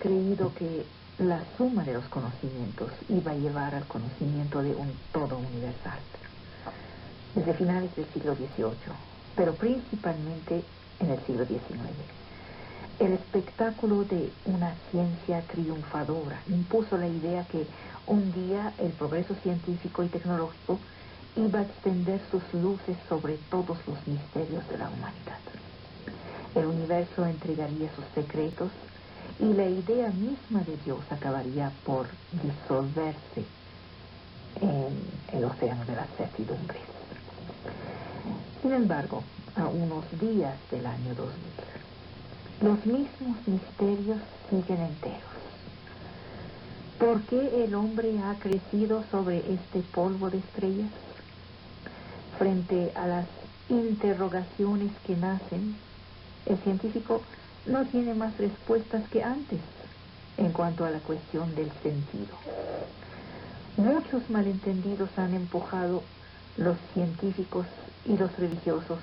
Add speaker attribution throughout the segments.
Speaker 1: Creído que la suma de los conocimientos iba a llevar al conocimiento de un todo universal. Desde finales del siglo XVIII, pero principalmente en el siglo XIX. El espectáculo de una ciencia triunfadora impuso la idea que un día el progreso científico y tecnológico iba a extender sus luces sobre todos los misterios de la humanidad. El universo entregaría sus secretos y la idea misma de Dios acabaría por disolverse en el océano de las certidumbres. Sin embargo, a unos días del año 2000, los mismos misterios siguen enteros. ¿Por qué el hombre ha crecido sobre este polvo de estrellas? Frente a las interrogaciones que nacen, el científico no tiene más respuestas que antes en cuanto a la cuestión del sentido. Muchos malentendidos han empujado los científicos y los religiosos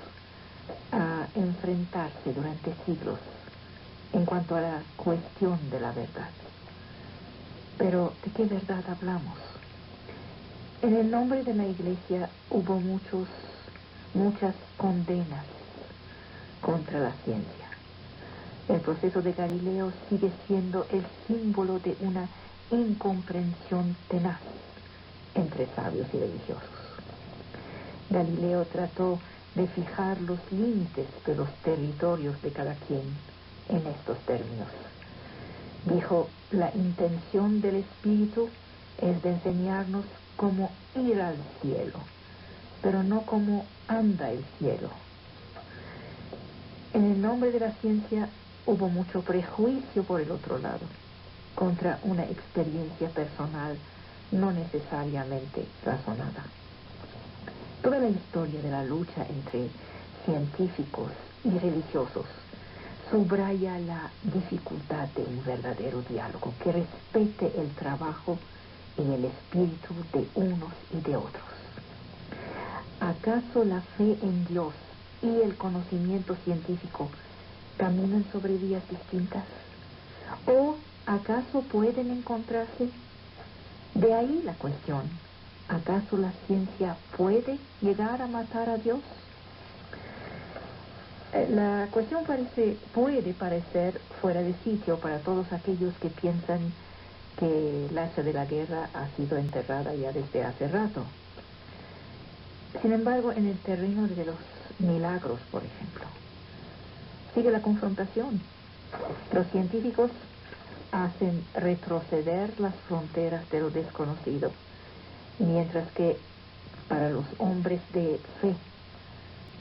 Speaker 1: a enfrentarse durante siglos en cuanto a la cuestión de la verdad. Pero, ¿de qué verdad hablamos? En el nombre de la Iglesia hubo muchas condenas contra la ciencia. El proceso de Galileo sigue siendo el símbolo de una incomprensión tenaz entre sabios y religiosos. Galileo trató de fijar los límites de los territorios de cada quien en estos términos. Dijo, la intención del Espíritu es de enseñarnos cómo ir al cielo, pero no cómo anda el cielo. En el nombre de la ciencia hubo mucho prejuicio por el otro lado, contra una experiencia personal no necesariamente razonada. Toda la historia de la lucha entre científicos y religiosos subraya la dificultad de un verdadero diálogo que respete el trabajo y el espíritu de unos y de otros. ¿Acaso la fe en Dios y el conocimiento científico caminan sobre vías distintas? ¿O acaso pueden encontrarse? De ahí la cuestión. ¿Acaso la ciencia puede llegar a matar a Dios? La cuestión puede parecer fuera de sitio para todos aquellos que piensan que el hacha de la guerra ha sido enterrada ya desde hace rato. Sin embargo, en el terreno de los milagros, por ejemplo, sigue la confrontación. Los científicos hacen retroceder las fronteras de lo desconocido, mientras que para los hombres de fe,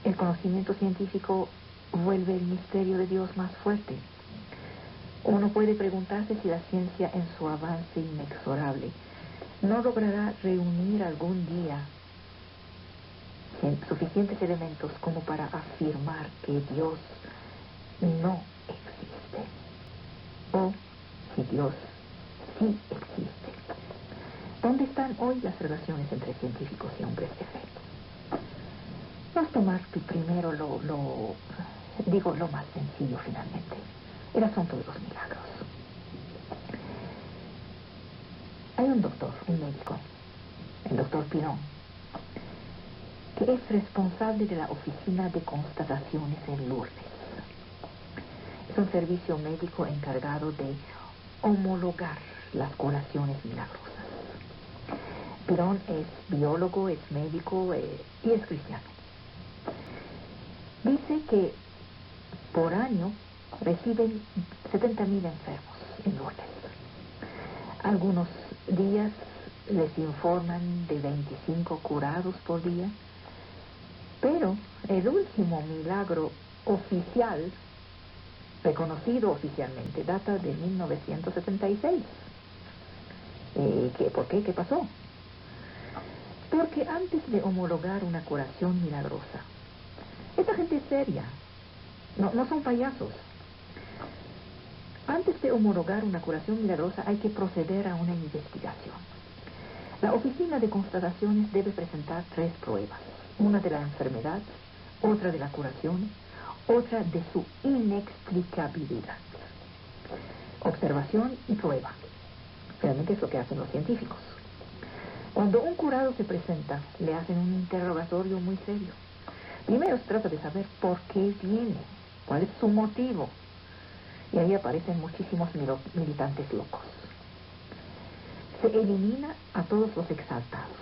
Speaker 1: el conocimiento científico vuelve el misterio de Dios más fuerte. Uno puede preguntarse si la ciencia, en su avance inexorable, no logrará reunir algún día suficientes elementos como para afirmar que Dios no existe. O si Dios sí existe. ¿Dónde están hoy las relaciones entre científicos y hombres de fe? Vamos a tomar primero lo más sencillo finalmente, el asunto de los milagros. Hay un doctor, un médico, el doctor Pirón, que es responsable de la oficina de constataciones en Lourdes. Es un servicio médico encargado de homologar las curaciones milagrosas. Pirón es biólogo, es médico y es cristiano. Dice que por año reciben 70,000 enfermos en Lourdes. Algunos días les informan de 25 curados por día, pero el último milagro oficial, reconocido oficialmente, data de 1976. ¿Por qué? ¿Qué pasó? Porque antes de homologar una curación milagrosa, esta gente es seria, no son payasos. Antes de homologar una curación milagrosa hay que proceder a una investigación. La oficina de constataciones debe presentar 3 pruebas: una de la enfermedad, otra de la curación, otra de su inexplicabilidad. Observación y prueba. Realmente es lo que hacen los científicos. Cuando un curado se presenta, le hacen un interrogatorio muy serio. Primero se trata de saber por qué viene, cuál es su motivo. Y ahí aparecen muchísimos militantes locos. Se elimina a todos los exaltados.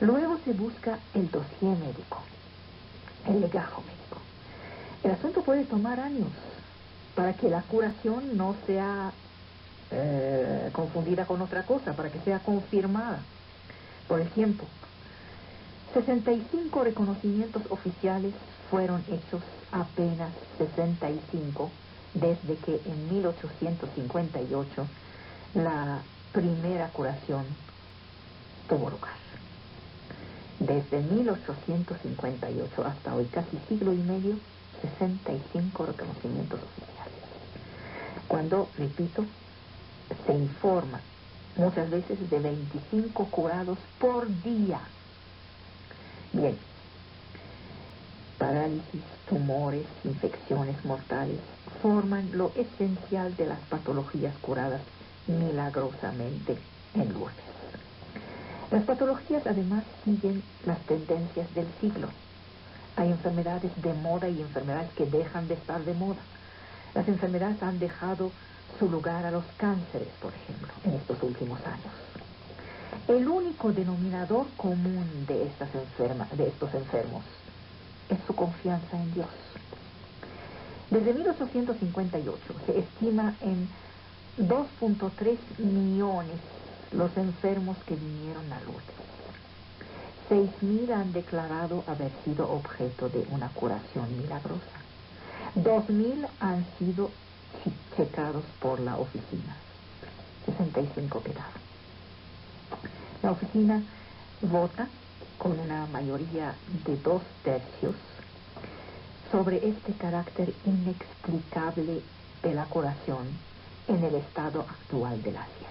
Speaker 1: Luego se busca el dossier médico, el legajo médico. El asunto puede tomar años para que la curación no sea confundida con otra cosa, para que sea confirmada por el tiempo. 65 reconocimientos oficiales fueron hechos, apenas 65, desde que en 1858 la primera curación tuvo lugar. Desde 1858 hasta hoy, casi siglo y medio, 65 reconocimientos oficiales. Cuando, repito, se informa muchas veces de 25 curados por día. Bien, parálisis, tumores, infecciones mortales forman lo esencial de las patologías curadas milagrosamente en Lourdes. Las patologías además siguen las tendencias del siglo. Hay enfermedades de moda y enfermedades que dejan de estar de moda. Las enfermedades han dejado su lugar a los cánceres, por ejemplo, en estos últimos años. El único denominador común de estos enfermos es su confianza en Dios. Desde 1858 se estima en 2.3 millones los enfermos que vinieron a Lourdes. 6.000 han declarado haber sido objeto de una curación milagrosa. 2.000 han sido checados por la oficina. 65 quedaron. La oficina vota con una mayoría de 2/3 sobre este carácter inexplicable de la curación en el estado actual de la ciencia.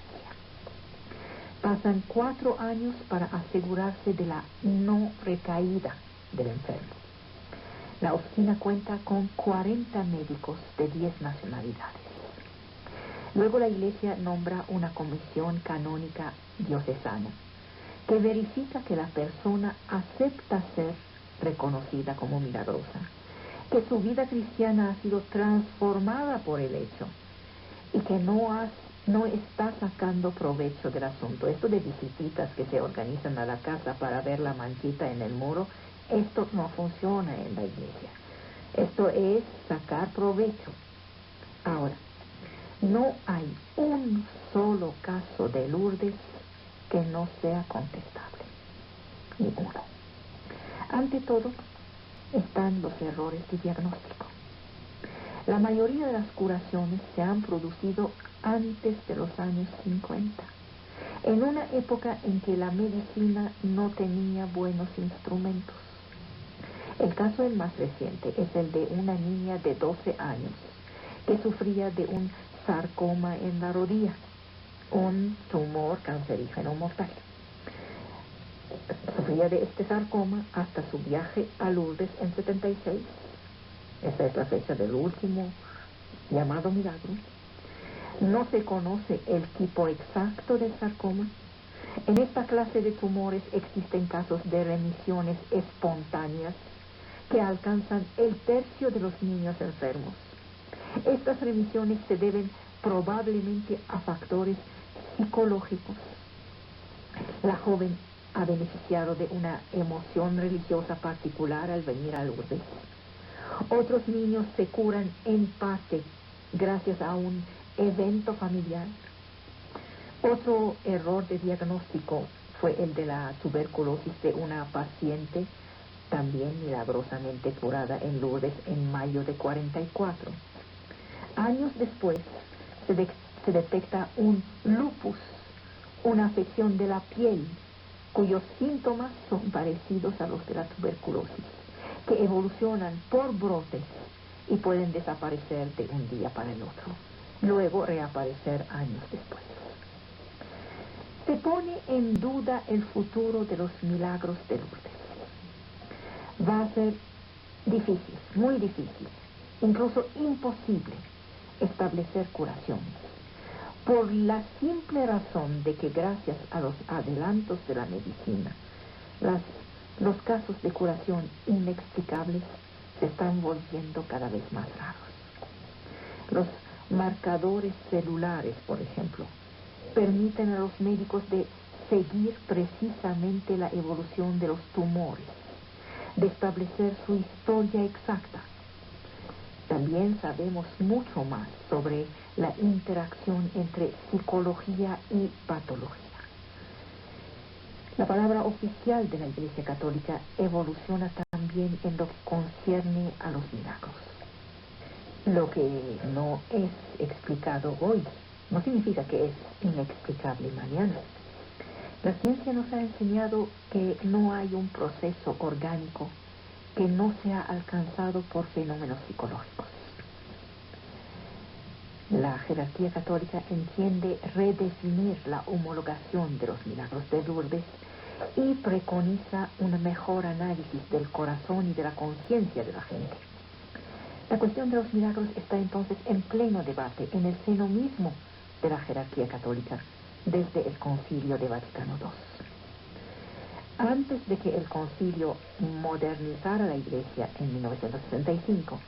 Speaker 1: Pasan 4 años para asegurarse de la no recaída del enfermo. La oficina cuenta con 40 médicos de 10 nacionalidades. Luego la Iglesia nombra una comisión canónica diocesana que verifica que la persona acepta ser reconocida como milagrosa, que su vida cristiana ha sido transformada por el hecho y que no está sacando provecho del asunto. Esto de visititas que se organizan a la casa para ver la manchita en el muro, esto no funciona en la Iglesia. Esto es sacar provecho. Ahora, no hay un solo caso de Lourdes que no sea contestable. Ninguno. Ante todo, están los errores de diagnóstico. La mayoría de las curaciones se han producido antes de los años 50, en una época en que la medicina no tenía buenos instrumentos. El caso el más reciente es el de una niña de 12 años que sufría de un sarcoma en la rodilla, un tumor cancerígeno mortal. Sufría de este sarcoma hasta su viaje a Lourdes en 76. Esa es la fecha del último llamado milagro. No se conoce el tipo exacto del sarcoma. En esta clase de tumores existen casos de remisiones espontáneas que alcanzan el tercio de los niños enfermos. Estas remisiones se deben probablemente a factores psicológicos. La joven ha beneficiado de una emoción religiosa particular al venir a Lourdes. Otros niños se curan en parte gracias a un evento familiar. Otro error de diagnóstico fue el de la tuberculosis de una paciente también milagrosamente curada en Lourdes en mayo de 44. Años después se detecta un lupus, una afección de la piel, cuyos síntomas son parecidos a los de la tuberculosis, que evolucionan por brotes y pueden desaparecer de un día para el otro, luego reaparecer años después. Se pone en duda el futuro de los milagros de Lourdes. Va a ser difícil, muy difícil, incluso imposible establecer curaciones, por la simple razón de que gracias a los adelantos de la medicina, los casos de curación inexplicables se están volviendo cada vez más raros. Los marcadores celulares, por ejemplo, permiten a los médicos de seguir precisamente la evolución de los tumores, de establecer su historia exacta. También sabemos mucho más sobre la interacción entre psicología y patología. La palabra oficial de la Iglesia Católica evoluciona también en lo que concierne a los milagros. Lo que no es explicado hoy no significa que es inexplicable mañana. La ciencia nos ha enseñado que no hay un proceso orgánico que no sea alcanzado por fenómenos psicológicos. La jerarquía católica entiende redefinir la homologación de los milagros de Lourdes y preconiza un mejor análisis del corazón y de la conciencia de la gente. La cuestión de los milagros está entonces en pleno debate en el seno mismo de la jerarquía católica desde el Concilio de Vaticano II. Antes de que el concilio modernizara la Iglesia en 1965,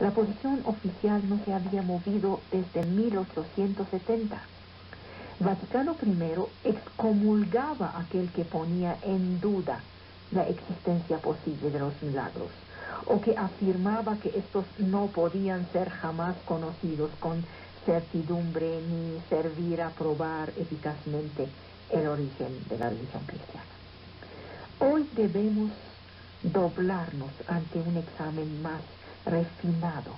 Speaker 1: la posición oficial no se había movido desde 1870. Vaticano I excomulgaba a aquel que ponía en duda la existencia posible de los milagros, o que afirmaba que estos no podían ser jamás conocidos con certidumbre ni servir a probar eficazmente el origen de la religión cristiana. Hoy debemos doblarnos ante un examen más refinado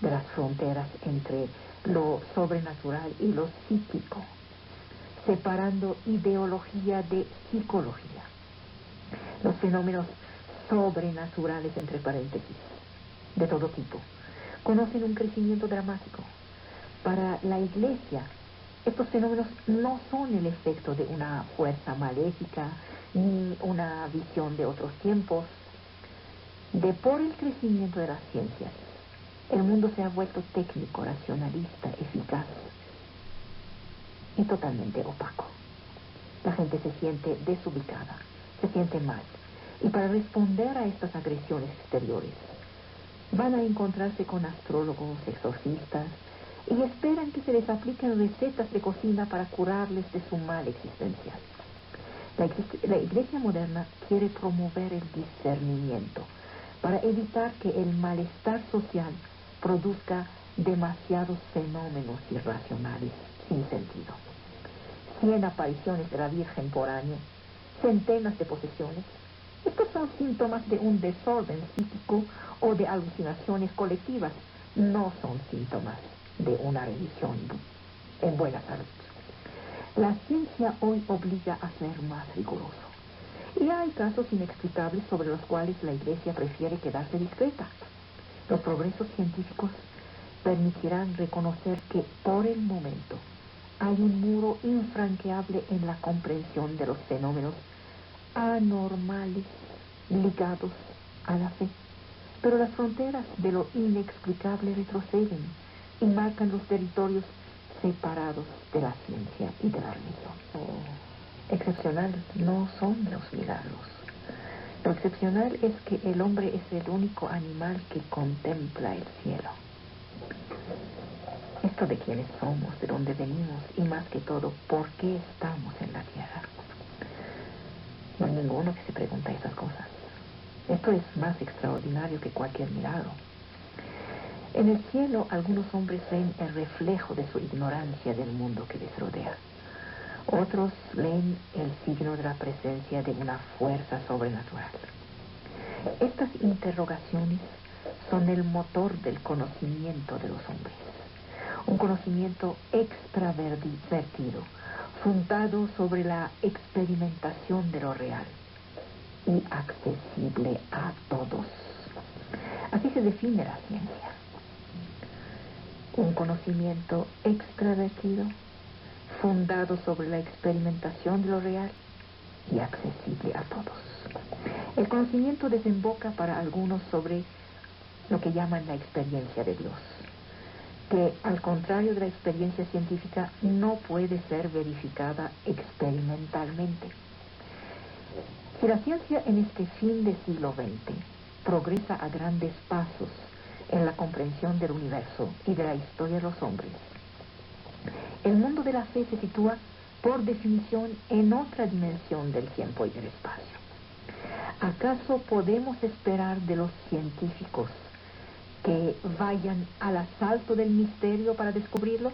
Speaker 1: de las fronteras entre lo sobrenatural y lo psíquico, separando ideología de psicología. Los fenómenos sobrenaturales, entre paréntesis, de todo tipo, conocen un crecimiento dramático. Para la Iglesia, estos fenómenos no son el efecto de una fuerza maléfica ni una visión de otros tiempos. Por el crecimiento de las ciencias, el mundo se ha vuelto técnico, racionalista, eficaz y totalmente opaco. La gente se siente desubicada, se siente mal, y para responder a estas agresiones exteriores, van a encontrarse con astrólogos, exorcistas, y esperan que se les apliquen recetas de cocina para curarles de su mal existencial. La Iglesia moderna quiere promover el discernimiento para evitar que el malestar social produzca demasiados fenómenos irracionales sin sentido. 100 apariciones de la Virgen por año, centenas de posesiones. Estos son síntomas de un desorden psíquico o de alucinaciones colectivas, no son síntomas de una religión en buena salud. La ciencia hoy obliga a ser más riguroso. Y hay casos inexplicables sobre los cuales la Iglesia prefiere quedarse discreta. Los progresos científicos permitirán reconocer que, por el momento, hay un muro infranqueable en la comprensión de los fenómenos anormales ligados a la fe. Pero las fronteras de lo inexplicable retroceden y marcan los territorios separados de la ciencia y de la religión. Excepcional no son los milagros. Lo excepcional es que el hombre es el único animal que contempla el cielo. Esto de quiénes somos, de dónde venimos y más que todo, por qué estamos en la tierra. No hay ninguno que se pregunta esas cosas. Esto es más extraordinario que cualquier milagro. En el cielo, algunos hombres ven el reflejo de su ignorancia del mundo que les rodea. Otros leen el signo de la presencia de una fuerza sobrenatural. Estas interrogaciones son el motor del conocimiento de los hombres. Un conocimiento extravertido, fundado sobre la experimentación de lo real y accesible a todos. Así se define la ciencia. Un conocimiento extravertido, fundado sobre la experimentación de lo real y accesible a todos. El conocimiento desemboca para algunos sobre lo que llaman la experiencia de Dios, que al contrario de la experiencia científica no puede ser verificada experimentalmente. Si la ciencia en este fin de siglo XX progresa a grandes pasos en la comprensión del universo y de la historia de los hombres, el mundo de la fe se sitúa por definición en otra dimensión del tiempo y del espacio. ¿Acaso podemos esperar de los científicos que vayan al asalto del misterio para descubrirlo?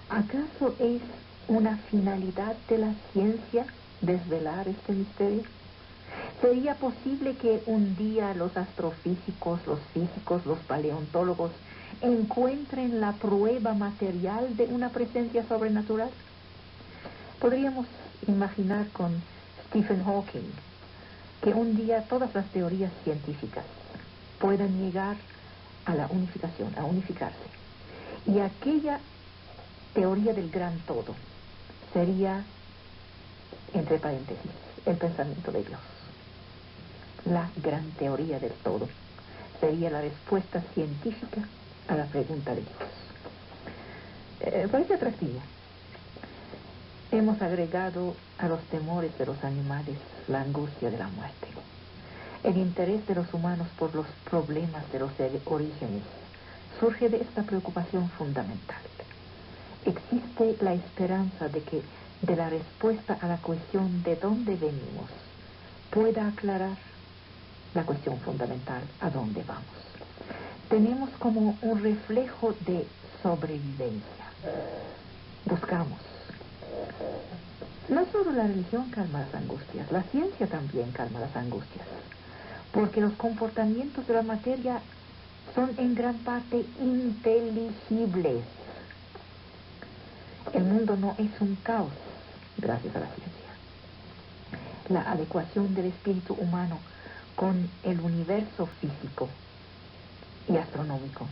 Speaker 1: ¿Acaso es una finalidad de la ciencia desvelar este misterio? ¿Sería posible que un día los astrofísicos, los físicos, los paleontólogos encuentren la prueba material de una presencia sobrenatural? Podríamos imaginar con Stephen Hawking que un día todas las teorías científicas puedan llegar a la unificación, a unificarse. Y aquella teoría del gran todo sería, entre paréntesis, el pensamiento de Dios. La gran teoría del todo sería la respuesta científica a la pregunta de Dios. Parece atractivo. Hemos agregado a los temores de los animales la angustia de la muerte. El interés de los humanos por los problemas de los orígenes surge de esta preocupación fundamental. Existe la esperanza de que de la respuesta a la cuestión de dónde venimos pueda aclarar la cuestión fundamental a dónde vamos. Tenemos como un reflejo de sobrevivencia. Buscamos. No solo la religión calma las angustias, la ciencia también calma las angustias, porque los comportamientos de la materia son en gran parte inteligibles. El mundo no es un caos gracias a la ciencia. La adecuación del espíritu humano con el universo físico y astronómico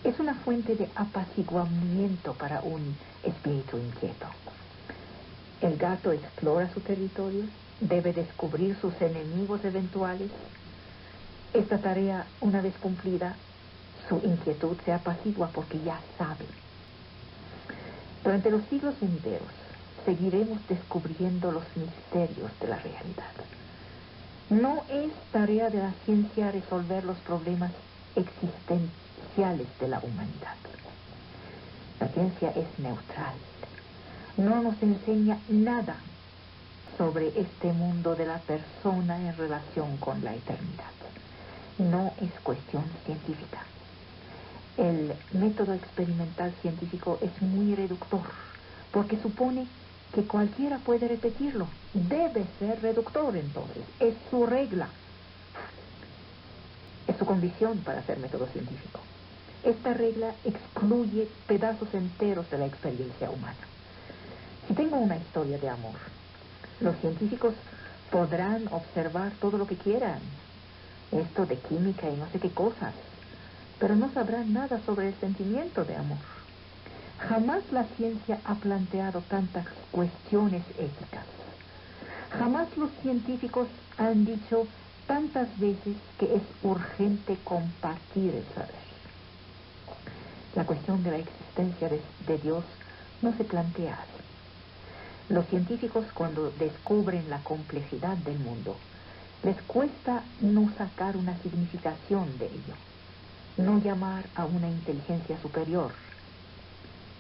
Speaker 1: es una fuente de apaciguamiento para un espíritu inquieto. El gato explora su territorio, debe descubrir sus enemigos eventuales. Esta tarea, una vez cumplida, su inquietud se apacigua porque ya sabe. Durante los siglos venideros, seguiremos descubriendo los misterios de la realidad. No es tarea de la ciencia resolver los problemas existenciales de la humanidad. La ciencia es neutral. No nos enseña nada sobre este mundo de la persona en relación con la eternidad. No es cuestión científica. El método experimental científico es muy reductor, porque supone que cualquiera puede repetirlo. Debe ser reductor, entonces. Es su regla. Es su condición para ser método científico. Esta regla excluye pedazos enteros de la experiencia humana. Si tengo una historia de amor, los científicos podrán observar todo lo que quieran, esto de química y no sé qué cosas, pero no sabrán nada sobre el sentimiento de amor. Jamás la ciencia ha planteado tantas cuestiones éticas. Jamás los científicos han dicho tantas veces que es urgente compartir el saber. La cuestión de la existencia de Dios no se plantea así. Los científicos, cuando descubren la complejidad del mundo, les cuesta no sacar una significación de ello, no llamar a una inteligencia superior.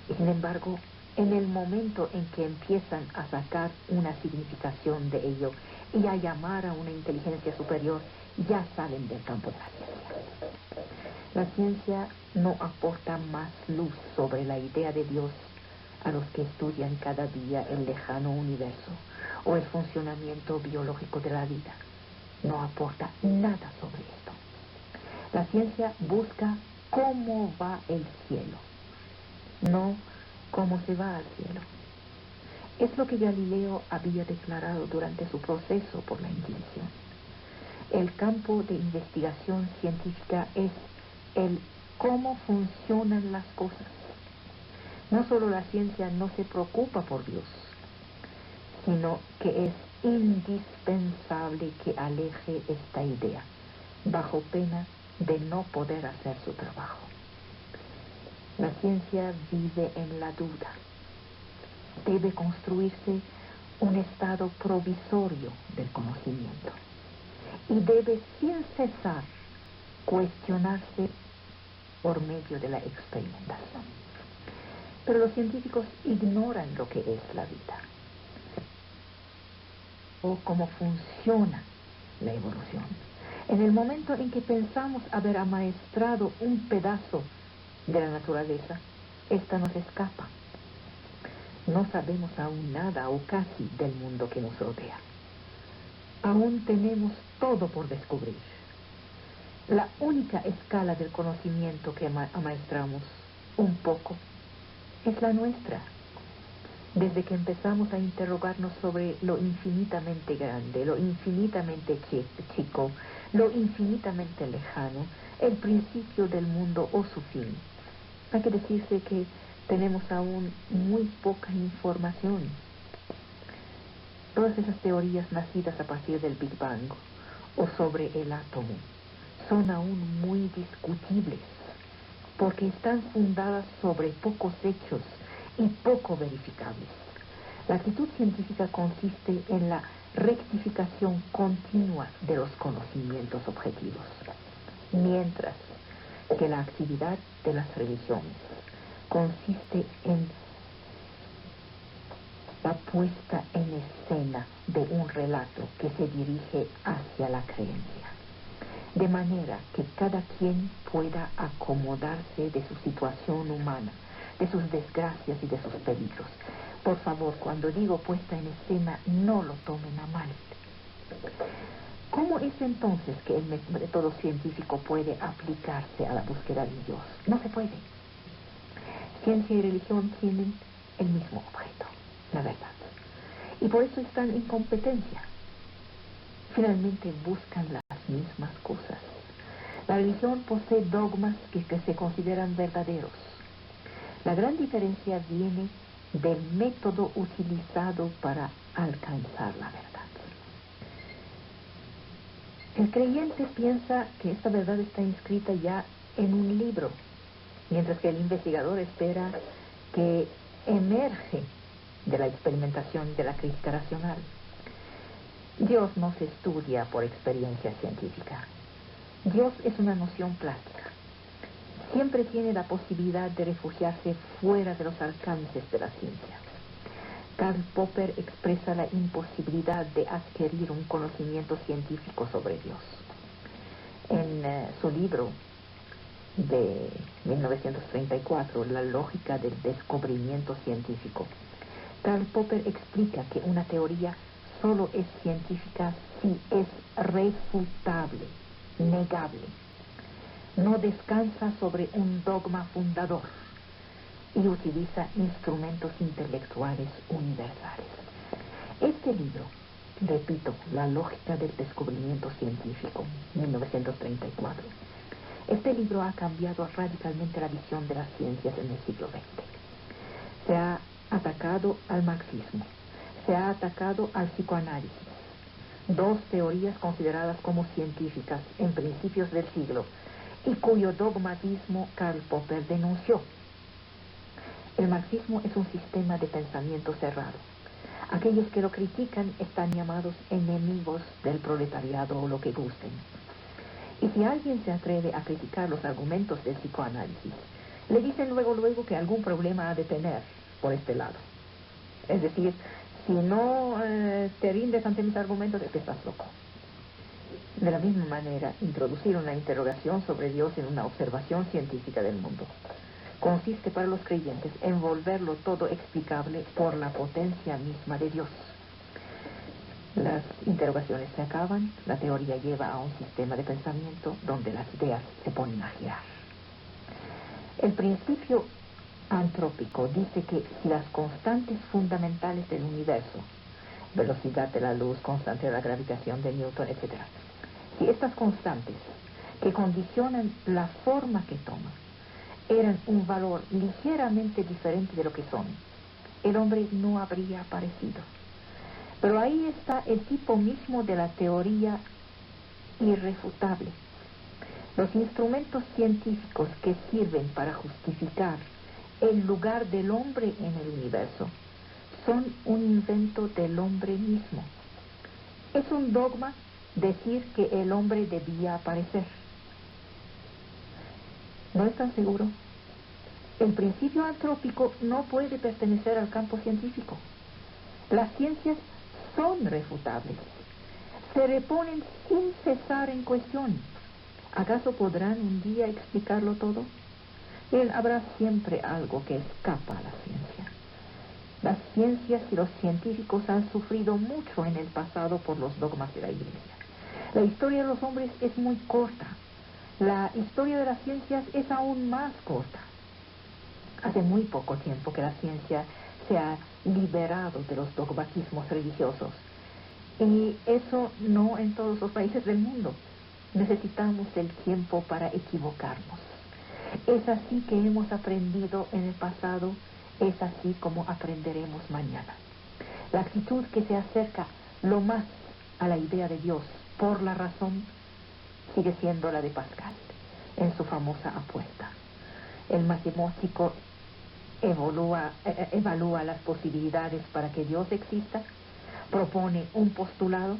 Speaker 1: Y sin embargo, en el momento en que empiezan a sacar una significación de ello y a llamar a una inteligencia superior, ya salen del campo de la ciencia. La ciencia no aporta más luz sobre la idea de Dios a los que estudian cada día el lejano universo o el funcionamiento biológico de la vida. no aporta nada sobre esto. La ciencia busca cómo va el cielo, no cómo se va al cielo. Es lo que Galileo había declarado durante su proceso por la Inquisición. El campo de investigación científica es el cómo funcionan las cosas. No solo la ciencia no se preocupa por Dios, sino que es indispensable que aleje esta idea, bajo pena de no poder hacer su trabajo. La ciencia vive en la duda. Debe construirse un estado provisorio del conocimiento y debe sin cesar cuestionarse por medio de la experimentación. Pero los científicos ignoran lo que es la vida o cómo funciona la evolución. En el momento en que pensamos haber amaestrado un pedazo de la naturaleza, esta nos escapa. No sabemos aún nada o casi del mundo que nos rodea. Aún tenemos todo por descubrir. La única escala del conocimiento que amaestramos un poco es la nuestra. Desde que empezamos a interrogarnos sobre lo infinitamente grande, lo infinitamente chico, lo infinitamente lejano, el principio del mundo o su fin, hay que decirse que tenemos aún muy poca información. Todas esas teorías nacidas a partir del Big Bang o sobre el átomo son aún muy discutibles porque están fundadas sobre pocos hechos y poco verificables. La actitud científica consiste en la rectificación continua de los conocimientos objetivos, mientras que la actividad de las religiones consiste en la puesta en escena de un relato que se dirige hacia la creencia, de manera que cada quien pueda acomodarse de su situación humana, de sus desgracias y de sus peligros. Por favor, cuando digo puesta en escena, no lo tomen a mal. ¿Cómo es entonces que el método científico puede aplicarse a la búsqueda de Dios? No se puede. Ciencia y religión tienen el mismo objeto, la verdad. Y por eso están en competencia. Finalmente buscan las mismas cosas. La religión posee dogmas que se consideran verdaderos. La gran diferencia viene del método utilizado para alcanzar la verdad. El creyente piensa que esta verdad está inscrita ya en un libro, mientras que el investigador espera que emerge de la experimentación y de la crítica racional. Dios no se estudia por experiencia científica. Dios es una noción plástica. Siempre tiene la posibilidad de refugiarse fuera de los alcances de la ciencia. Karl Popper expresa la imposibilidad de adquirir un conocimiento científico sobre Dios. En su libro de 1934, La lógica del descubrimiento científico, Karl Popper explica que una teoría solo es científica si es refutable, negable. No descansa sobre un dogma fundador y utiliza instrumentos intelectuales universales. Este libro, repito, La lógica del descubrimiento científico, 1934, este libro ha cambiado radicalmente la visión de las ciencias en el siglo XX. Se ha atacado al marxismo, se ha atacado al psicoanálisis, dos teorías consideradas como científicas en principios del siglo y cuyo dogmatismo Karl Popper denunció. El marxismo es un sistema de pensamiento cerrado. Aquellos que lo critican están llamados enemigos del proletariado o lo que gusten. Y si alguien se atreve a criticar los argumentos del psicoanálisis, le dicen luego que algún problema ha de tener por este lado. Es decir, si no te rindes ante mis argumentos es que estás loco. De la misma manera, introducir una interrogación sobre Dios en una observación científica del mundo consiste para los creyentes en volverlo todo explicable por la potencia misma de Dios. Las interrogaciones se acaban, la teoría lleva a un sistema de pensamiento donde las ideas se ponen a girar. El principio antrópico dice que si las constantes fundamentales del universo, velocidad de la luz, constante de la gravitación de Newton, etc., si estas constantes que condicionan la forma que toma eran un valor ligeramente diferente de lo que son, el hombre no habría aparecido. Pero ahí está el tipo mismo de la teoría irrefutable. Los instrumentos científicos que sirven para justificar el lugar del hombre en el universo son un invento del hombre mismo. Es un dogma decir que el hombre debía aparecer. ¿No están seguros? El principio antrópico no puede pertenecer al campo científico. Las ciencias son refutables. Se reponen sin cesar en cuestión. ¿Acaso podrán un día explicarlo todo? Habrá siempre algo que escapa a la ciencia. Las ciencias y los científicos han sufrido mucho en el pasado por los dogmas de la Iglesia. La historia de los hombres es muy corta. La historia de las ciencias es aún más corta. Hace muy poco tiempo que la ciencia se ha liberado de los dogmatismos religiosos. Y eso no en todos los países del mundo. Necesitamos el tiempo para equivocarnos. Es así que hemos aprendido en el pasado, es así como aprenderemos mañana. La actitud que se acerca lo más a la idea de Dios por la razón sigue siendo la de Pascal en su famosa apuesta. El matemático evalúa las posibilidades para que Dios exista, propone un postulado,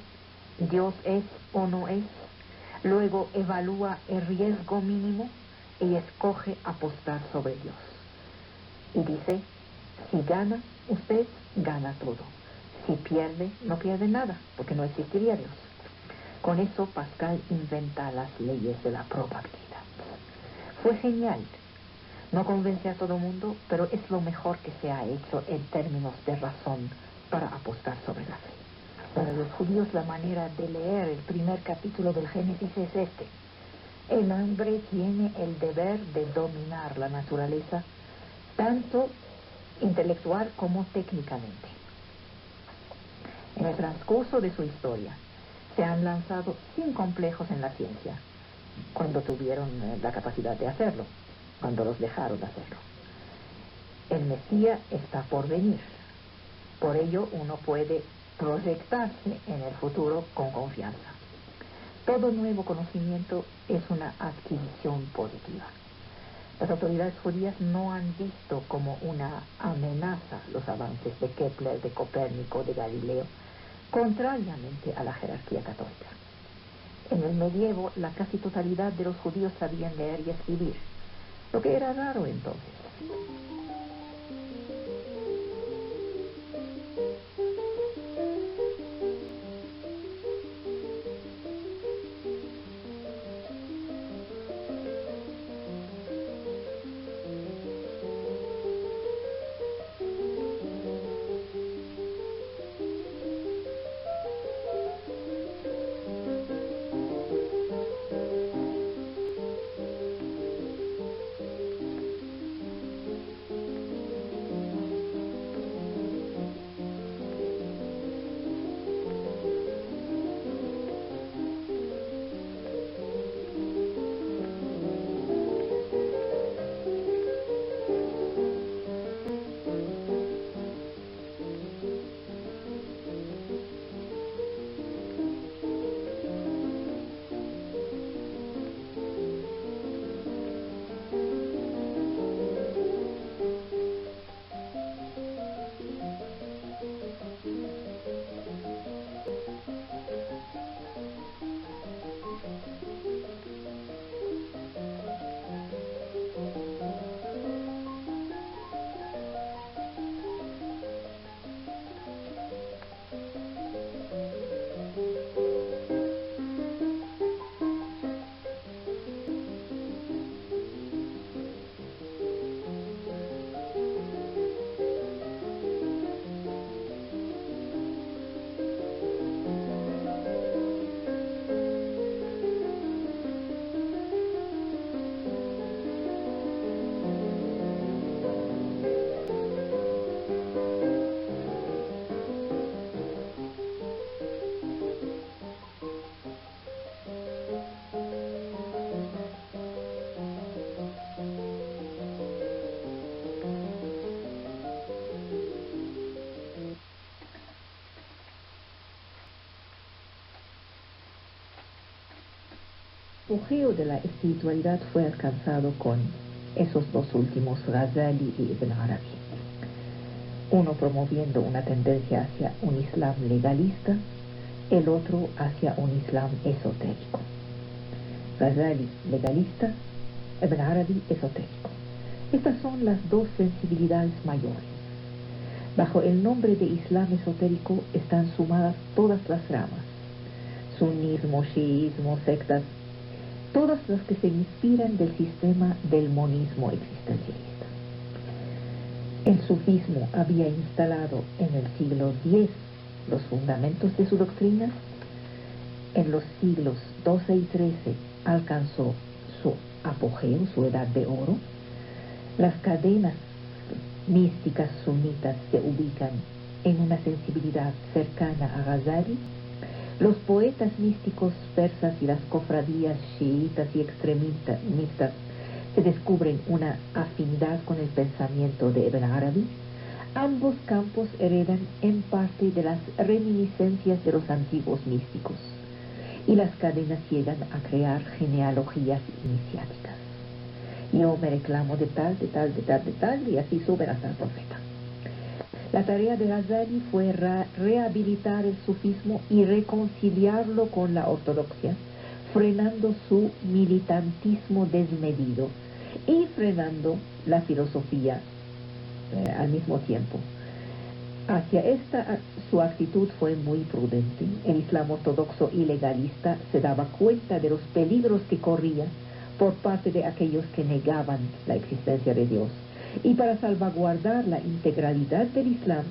Speaker 1: Dios es o no es, luego evalúa el riesgo mínimo y escoge apostar sobre Dios. Y dice, si gana usted, gana todo. Si pierde, no pierde nada, porque no existiría Dios. Con eso Pascal inventa las leyes de la probabilidad. Fue genial. No convence a todo mundo, pero es lo mejor que se ha hecho en términos de razón para apostar sobre la fe. Para los judíos la manera de leer el primer capítulo del Génesis es este. El hombre tiene el deber de dominar la naturaleza, tanto intelectual como técnicamente. En el transcurso de su historia, se han lanzado sin complejos en la ciencia, cuando tuvieron la capacidad de hacerlo, cuando los dejaron hacerlo. El Mesías está por venir. Por ello, uno puede proyectarse en el futuro con confianza. Todo nuevo conocimiento es una adquisición positiva. Las autoridades judías no han visto como una amenaza los avances de Kepler, de Copérnico, de Galileo, contrariamente a la jerarquía católica. En el medievo, la casi totalidad de los judíos sabían leer y escribir, lo que era raro entonces. apogeo de la espiritualidad fue alcanzado con esos dos últimos, Ghazali y Ibn Arabi. Uno promoviendo una tendencia hacia un Islam legalista, el otro hacia un Islam esotérico. Ghazali, legalista; Ibn Arabi, esotérico. Estas son las dos sensibilidades mayores. Bajo el nombre de Islam esotérico están sumadas todas las ramas: sunismo, chiismo, sectas, todas las que se inspiran del sistema del monismo existencialista. El sufismo había instalado en el siglo X los fundamentos de su doctrina. En los siglos XII y XIII alcanzó su apogeo, su edad de oro. Las cadenas místicas sunitas se ubican en una sensibilidad cercana a Ghazali. Los poetas místicos persas y las cofradías chiitas y extremistas se descubren una afinidad con el pensamiento de Ibn Arabi. Ambos campos heredan en parte de las reminiscencias de los antiguos místicos, y las cadenas llegan a crear genealogías iniciáticas. Yo me reclamo de tal, de tal, de tal, de tal, y así suben hasta el profeta. La tarea de Ghazali fue rehabilitar el sufismo y reconciliarlo con la ortodoxia, frenando su militantismo desmedido y frenando la filosofía al mismo tiempo. Hacia esta su actitud fue muy prudente. El Islam ortodoxo y legalista se daba cuenta de los peligros que corría por parte de aquellos que negaban la existencia de Dios, y para salvaguardar la integralidad del Islam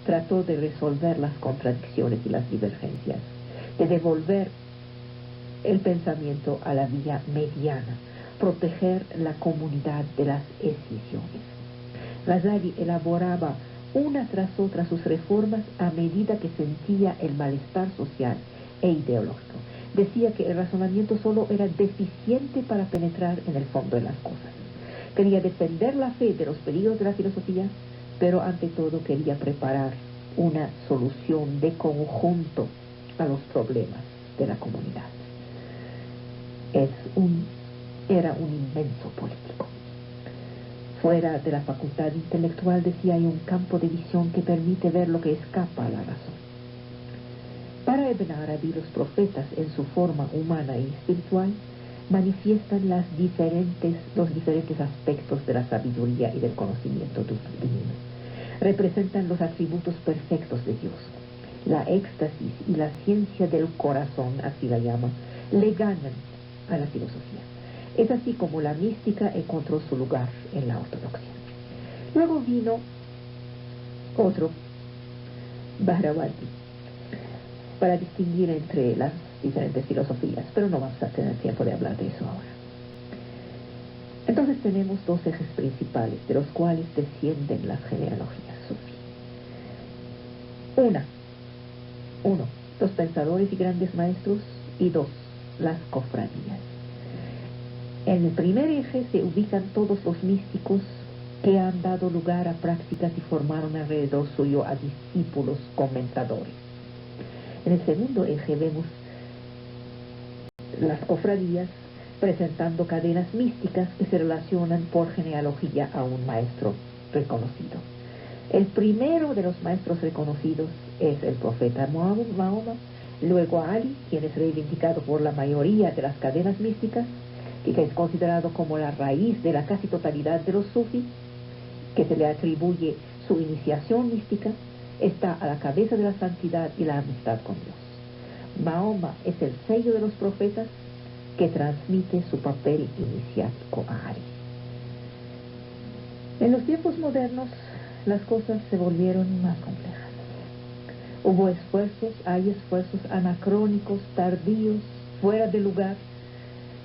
Speaker 1: trató de resolver las contradicciones y las divergencias, de devolver el pensamiento a la vía mediana, proteger la comunidad de las escisiones. Ghazali elaboraba una tras otra sus reformas a medida que sentía el malestar social e ideológico. Decía que el razonamiento solo era deficiente para penetrar en el fondo de las cosas. Quería defender la fe de los peligros de la filosofía, pero ante todo quería preparar una solución de conjunto a los problemas de la comunidad. Era un inmenso político. Fuera de la facultad intelectual, decía, hay un campo de visión que permite ver lo que escapa a la razón. Para Ibn Arabi, los profetas, en su forma humana y espiritual, manifiestan los diferentes aspectos de la sabiduría y del conocimiento divino. Representan los atributos perfectos de Dios. La éxtasis y la ciencia del corazón, así la llama, le ganan a la filosofía. Es así como la mística encontró su lugar en la ortodoxia. Luego vino otro, Bahrawardi, para distinguir entre las diferentes filosofías, pero no vamos a tener tiempo de hablar de eso ahora. Entonces tenemos dos ejes principales de los cuales descienden las genealogías sufí. Uno, los pensadores y grandes maestros, y dos, las cofradías. En el primer eje se ubican todos los místicos que han dado lugar a prácticas y formaron alrededor suyo a discípulos comentadores. En el segundo eje vemos las cofradías presentando cadenas místicas que se relacionan por genealogía a un maestro reconocido. El primero de los maestros reconocidos es el profeta Mahoma, luego Ali, quien es reivindicado por la mayoría de las cadenas místicas, y que es considerado como la raíz de la casi totalidad de los sufis, que se le atribuye su iniciación mística, está a la cabeza de la santidad y la amistad con Dios. Mahoma es el sello de los profetas que transmite su papel iniciático a Ali. En los tiempos modernos, las cosas se volvieron más complejas. Hay esfuerzos anacrónicos, tardíos, fuera de lugar,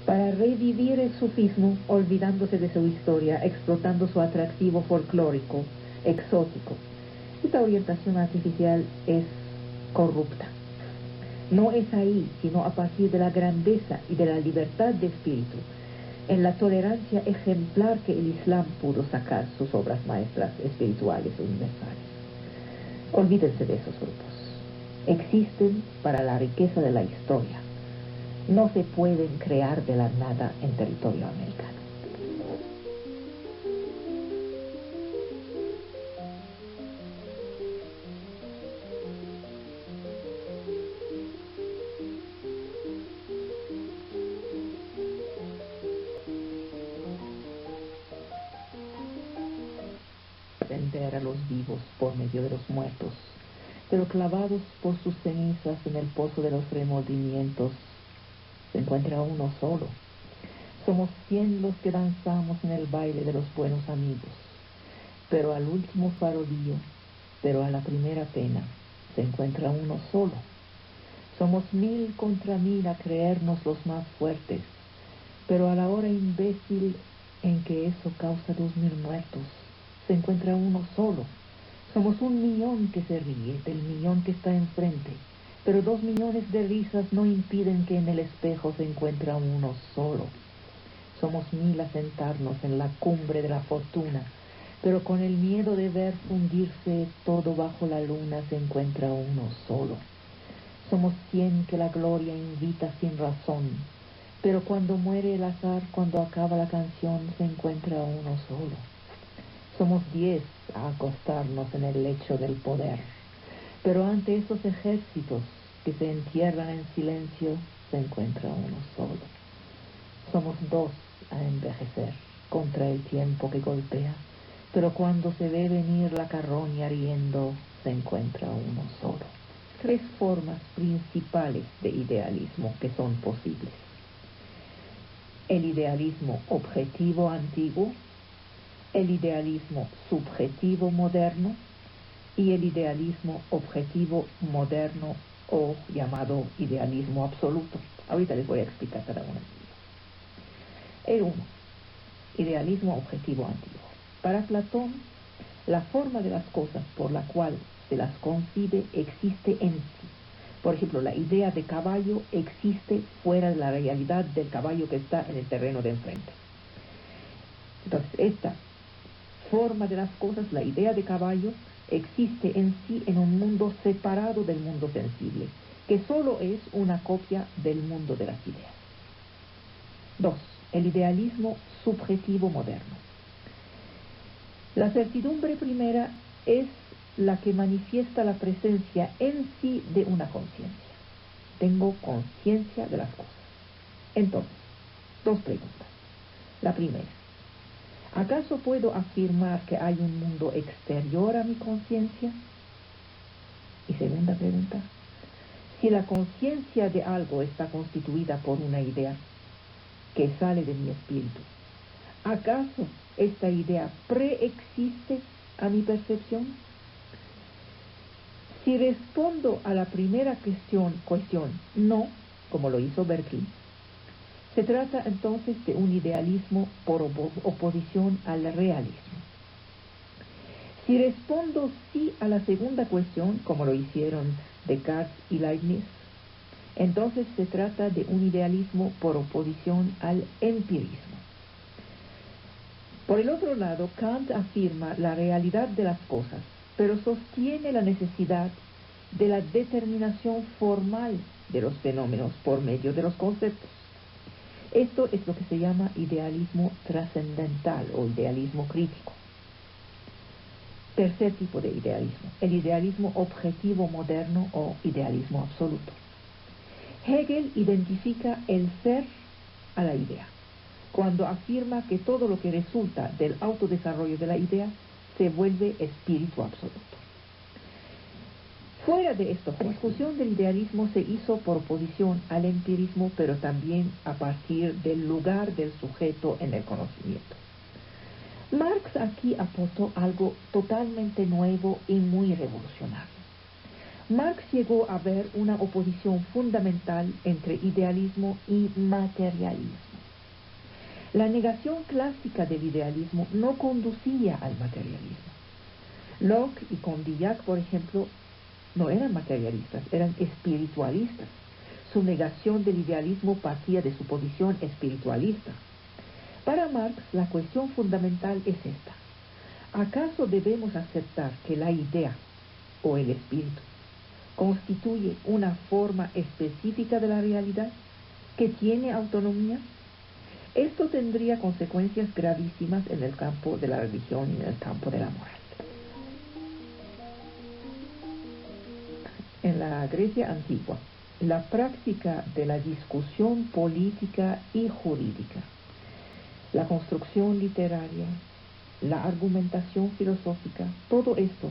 Speaker 1: para revivir el sufismo, olvidándose de su historia, explotando su atractivo folclórico, exótico. Esta orientación artificial es corrupta. No es ahí, sino a partir de la grandeza y de la libertad de espíritu, en la tolerancia ejemplar que el Islam pudo sacar sus obras maestras espirituales universales. Olvídense de esos grupos. Existen para la riqueza de la historia, no se pueden crear de la nada en territorio americano. Ascender a los vivos por medio de los muertos, pero clavados por sus cenizas en el pozo de los remordimientos, se encuentra uno solo. Somos 100 los que danzamos en el baile de los buenos amigos, pero al último farolillo, pero a la primera pena, se encuentra uno solo. Somos 1000 contra 1000 a creernos los más fuertes, pero a la hora imbécil en que eso causa 2000 muertos, se encuentra uno solo. Somos 1.000.000 que se ríe del millón que está enfrente, pero 2 millones de risas no impiden que en el espejo se encuentre uno solo. Somos 1000 a sentarnos en la cumbre de la fortuna, pero con el miedo de ver fundirse todo bajo la luna se encuentra uno solo. Somos 100 que la gloria invita sin razón, pero cuando muere el azar, cuando acaba la canción, se encuentra uno solo. Somos 10 a acostarnos en el lecho del poder, pero ante esos ejércitos que se entierran en silencio, se encuentra uno solo. Somos 2 a envejecer contra el tiempo que golpea, pero cuando se ve venir la carroña riendo, se encuentra uno solo. 3 formas principales de idealismo que son posibles: el idealismo objetivo antiguo, el idealismo subjetivo moderno y el idealismo objetivo moderno o llamado idealismo absoluto. Ahorita les voy a explicar cada uno de ellos. El 1. Idealismo objetivo antiguo. Para Platón, la forma de las cosas por la cual se las concibe existe en sí. Por ejemplo, la idea de caballo existe fuera de la realidad del caballo que está en el terreno de enfrente. Entonces, esta forma de las cosas, la idea de caballo, existe en sí en un mundo separado del mundo sensible, que solo es una copia del mundo de las ideas. 2. El idealismo subjetivo moderno. La certidumbre primera es la que manifiesta la presencia en sí de una conciencia. Tengo conciencia de las cosas. Entonces, 2 preguntas. La primera: ¿acaso puedo afirmar que hay un mundo exterior a mi conciencia? Y segunda pregunta: si la conciencia de algo está constituida por una idea que sale de mi espíritu, ¿acaso esta idea preexiste a mi percepción? Si respondo a la primera cuestión, no, como lo hizo Berkeley, se trata entonces de un idealismo por oposición al realismo. Si respondo sí a la segunda cuestión, como lo hicieron Descartes y Leibniz, entonces se trata de un idealismo por oposición al empirismo. Por el otro lado, Kant afirma la realidad de las cosas, pero sostiene la necesidad de la determinación formal de los fenómenos por medio de los conceptos. Esto es lo que se llama idealismo trascendental o idealismo crítico. Tercer tipo de idealismo: el idealismo objetivo moderno o idealismo absoluto. Hegel identifica el ser a la idea, cuando afirma que todo lo que resulta del autodesarrollo de la idea se vuelve espíritu absoluto. Fuera de esto, la discusión del idealismo se hizo por oposición al empirismo, pero también a partir del lugar del sujeto en el conocimiento. Marx aquí aportó algo totalmente nuevo y muy revolucionario. Marx llegó a ver una oposición fundamental entre idealismo y materialismo. La negación clásica del idealismo no conducía al materialismo. Locke y Condillac, por ejemplo, no eran materialistas, eran espiritualistas. Su negación del idealismo partía de su posición espiritualista. Para Marx, la cuestión fundamental es esta: ¿acaso debemos aceptar que la idea o el espíritu constituye una forma específica de la realidad?
Speaker 2: que tiene autonomía, esto tendría consecuencias gravísimas en el campo de la religión y en el campo de la moral. En la Grecia antigua, la práctica de la discusión política y jurídica, la construcción literaria, la argumentación filosófica, todo esto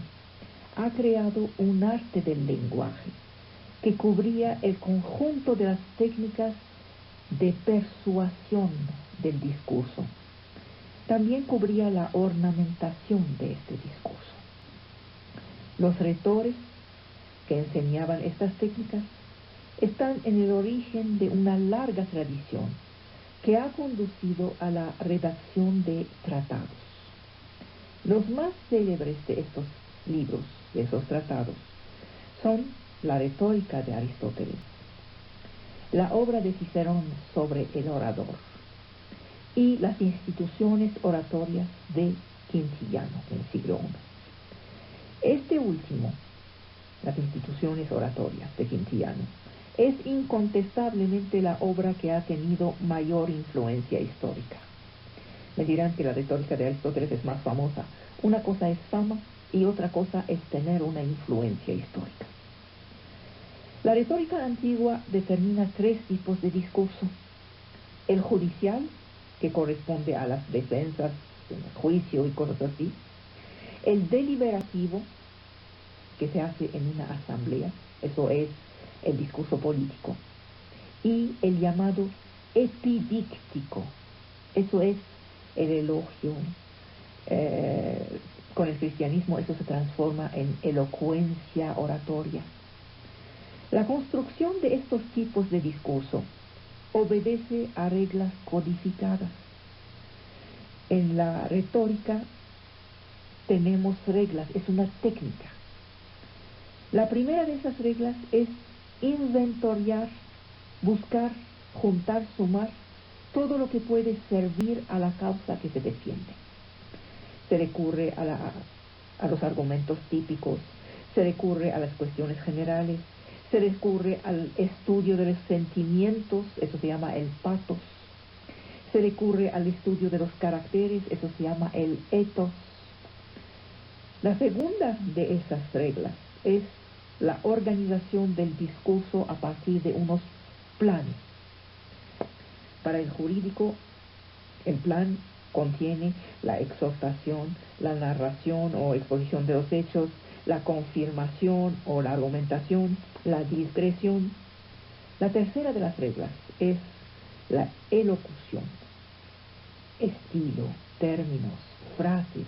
Speaker 2: ha creado un arte del lenguaje que cubría el conjunto de las técnicas de persuasión del discurso. También cubría la ornamentación de este discurso. Los retores que enseñaban estas técnicas están en el origen de una larga tradición que ha conducido a la redacción de tratados. Los más célebres de estos libros, de esos tratados, son la retórica de Aristóteles, la obra de Cicerón sobre el orador y las instituciones oratorias de Quintiliano en el siglo I. Este último, las instituciones oratorias de Quintiliano, es incontestablemente la obra que ha tenido mayor influencia histórica. Me dirán que la retórica de Aristóteles es más famosa. Una cosa es fama y otra cosa es tener una influencia histórica. La retórica antigua determina tres tipos de discurso. El judicial, que corresponde a las defensas, el juicio y cosas así. El deliberativo, que se hace en una asamblea, eso es el discurso político. Y el llamado epidíctico, eso es el elogio. Con el cristianismo eso se transforma en elocuencia oratoria. La construcción de estos tipos de discurso obedece a reglas codificadas. En la retórica tenemos reglas, es una técnica. La primera de esas reglas es inventoriar, buscar, juntar, sumar todo lo que puede servir a la causa que se defiende. Se recurre a los argumentos típicos, se recurre a las cuestiones generales, se recurre al estudio de los sentimientos, eso se llama el pathos, se recurre al estudio de los caracteres, eso se llama el ethos. La segunda de esas reglas es la organización del discurso a partir de unos planes. Para el jurídico, el plan contiene la exhortación, la narración o exposición de los hechos, la confirmación o la argumentación, la discreción. La tercera de las reglas es la elocución, estilo, términos, frases,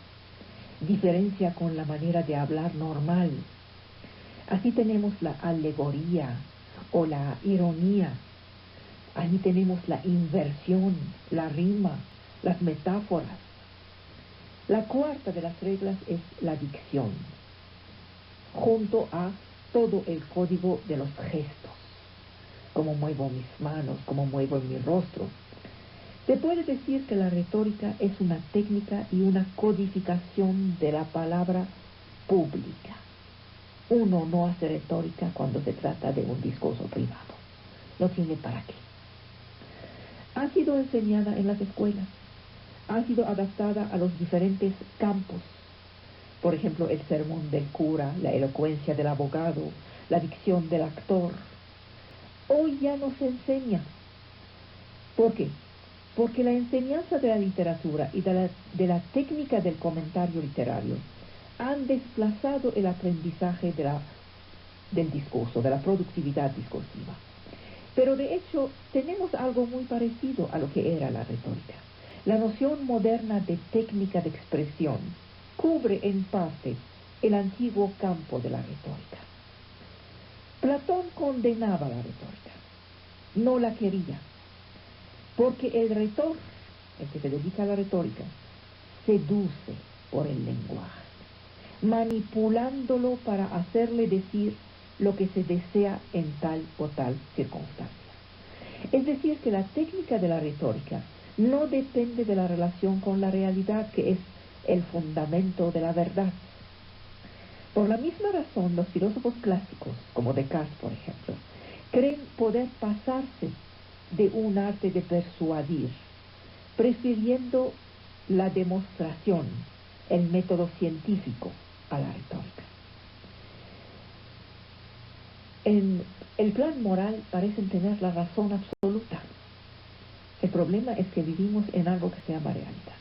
Speaker 2: diferencia con la manera de hablar normal. Así tenemos la alegoría o la ironía. Allí tenemos la inversión, la rima, las metáforas. La cuarta de las reglas es la dicción, junto a todo el código de los gestos, cómo muevo mis manos, cómo muevo mi rostro. Se puede decir que la retórica es una técnica y una codificación de la palabra pública. Uno no hace retórica cuando se trata de un discurso privado. No tiene para qué. Ha sido enseñada en las escuelas, ha sido adaptada a los diferentes campos. Por ejemplo, el sermón del cura, la elocuencia del abogado, la dicción del actor. Hoy ya no se enseña. ¿Por qué? Porque la enseñanza de la literatura y de la técnica del comentario literario han desplazado el aprendizaje del discurso, de la productividad discursiva. Pero de hecho tenemos algo muy parecido a lo que era la retórica. La noción moderna de técnica de expresión cubre en parte el antiguo campo de la retórica. Platón condenaba la retórica, no la quería, porque el retor, el que se dedica a la retórica, seduce por el lenguaje, manipulándolo para hacerle decir lo que se desea en tal o tal circunstancia. Es decir, que la técnica de la retórica no depende de la relación con la realidad, que es el fundamento de la verdad. Por la misma razón, los filósofos clásicos, como Descartes, por ejemplo, creen poder pasarse de un arte de persuadir, prefiriendo la demostración, el método científico, a la retórica. En el plan moral parecen tener la razón absoluta. El problema es que vivimos en algo que se llama realidad.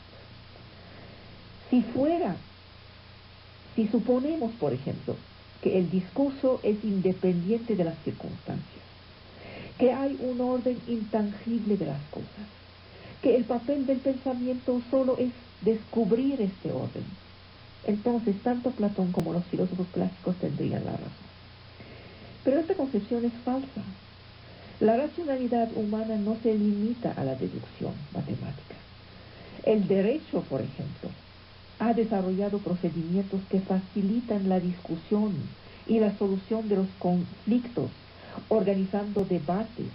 Speaker 2: Si suponemos, por ejemplo, que el discurso es independiente de las circunstancias, que hay un orden intangible de las cosas, que el papel del pensamiento solo es descubrir este orden, entonces tanto Platón como los filósofos clásicos tendrían la razón. Pero esta concepción es falsa. La racionalidad humana no se limita a la deducción matemática. El derecho, por ejemplo, ha desarrollado procedimientos que facilitan la discusión y la solución de los conflictos, organizando debates,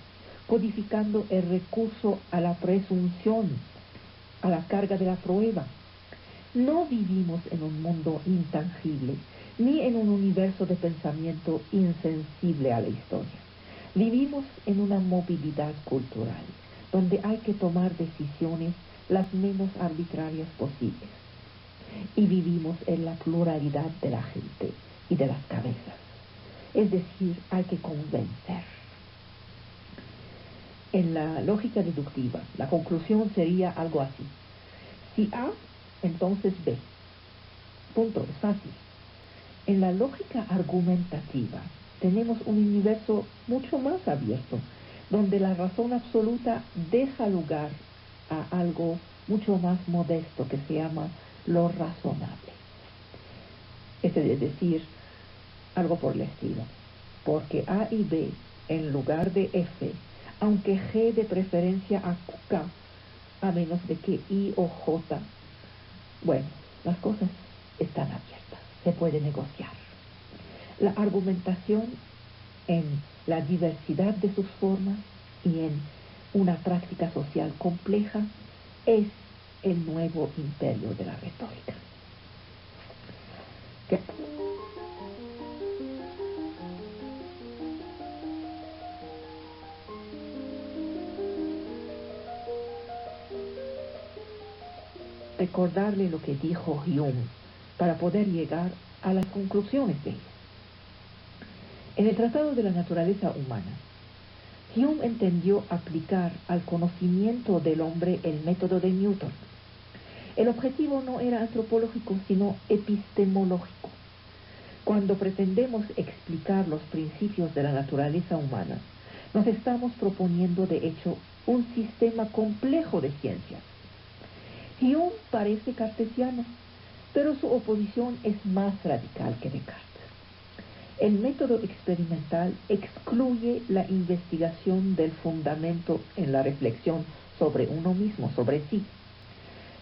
Speaker 2: codificando el recurso a la presunción, a la carga de la prueba. No vivimos en un mundo intangible, ni en un universo de pensamiento insensible a la historia. Vivimos en una movilidad cultural, donde hay que tomar decisiones las menos arbitrarias posibles. Y vivimos en la pluralidad de la gente y de las cabezas. Es decir, hay que convencer. En la lógica deductiva, la conclusión sería algo así. Si A, entonces B. Punto, es fácil. En la lógica argumentativa, tenemos un universo mucho más abierto, donde la razón absoluta deja lugar a algo mucho más modesto que se llama lo razonable. Es decir, algo por el estilo. Porque A y B, en lugar de F, aunque G de preferencia a K, a menos de que I o J, bueno, las cosas están abiertas, se puede negociar. La argumentación en la diversidad de sus formas y en una práctica social compleja es el nuevo imperio de la retórica. ¿Qué? Recordarle lo que dijo Hume para poder llegar a las conclusiones de él. En el Tratado de la Naturaleza Humana, Hume entendió aplicar al conocimiento del hombre el método de Newton. El objetivo no era antropológico, sino epistemológico. Cuando pretendemos explicar los principios de la naturaleza humana, nos estamos proponiendo, de hecho, un sistema complejo de ciencias. Hume parece cartesiano, pero su oposición es más radical que Descartes. El método experimental excluye la investigación del fundamento en la reflexión sobre uno mismo, sobre sí.